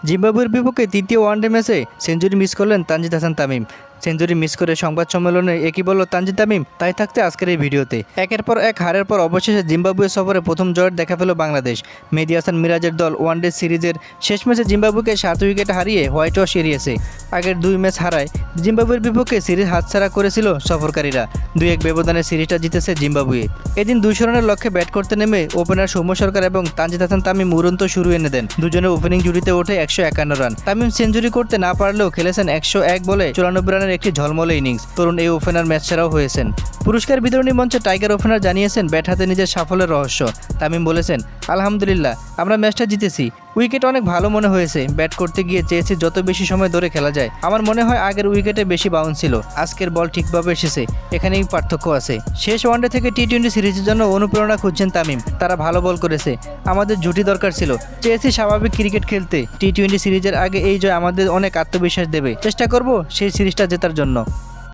জিম্বাবুয়ের বিপক্ষে তৃতীয় ওয়ানডে ম্যাচে সেঞ্চুরি মিস করলেন তানজিদ হাসান তামিম। সেঞ্চুরি মিস করে সংবাদ সম্মেলনে একই বলল তানজিদ তামিম, তাই থাকতে আজকের এই ভিডিওতে। একের পর এক হারের পর অবশেষে জিম্বাবুয়ে সফরে প্রথম জয়ের দেখা পেল বাংলাদেশ। মেহেদী হাসান মিরাজের দল ওয়ানডে সিরিজের শেষ ম্যাচে জিম্বাবুয়েকে 7 উইকেট হারিয়ে হোয়াইট ওয়াশ এড়িয়েছে। আগের 2 ম্যাচ হারায় জিম্বাবুয়ের বিপক্ষে সিরিজ হাতছাড়া করেছিল সফরকারীরা। 2-1 ব্যবধানে সিরিজটা জিতেছে জিম্বাবুয়ে। এদিন 200 রানের লক্ষ্যে ব্যাট করতে নেমে ওপেনার সৌম্য সরকার এবং তানজিদ হাসান তামিম উড়ন্ত শুরু এনে দেন। দুজনে ওপেনিং জুটিতে ওঠে 151 রান। তামিম সেঞ্চুরি করতে না পারলেও খেলেছেন 101 বলে 94 রানের একটি ঝলমলে ইনিংস। তরুণ এই ওপেনার ম্যাচ সেরাও হয়েছেন। পুরস্কার বিতরণী মঞ্চে টাইগার ওপেনার জানিয়েছেন ব্যাট হাতে নিজের সাফল্যের রহস্য। তামিম বলেছেন, আলহামদুলিল্লাহ, আমরা ম্যাচটা জিতেছি। উইকেট অনেক ভালো মনে হয়েছে। ব্যাট করতে গিয়ে চেয়েছি যত বেশি সময় ধরে খেলা যায়। আমার মনে হয় আগের উইকেটে বেশি বাউন্স ছিল। আজকের বল ঠিকভাবে এসেছে, এখানেই পার্থক্য আছে। শেষ ওয়ানডে থেকে টি-20 সিরিজের জন্য অনুপ্রেরণা খুঁজছেন তামিম। তারা ভালো বল করেছে, আমাদের জুটি দরকার ছিল। চেয়েছি স্বাভাবিক ক্রিকেট খেলতে। টি-20 সিরিজের আগে এই জয় আমাদের অনেক আত্মবিশ্বাস দেবে। চেষ্টা করব সেই সিরিজটা জেতার জন্য।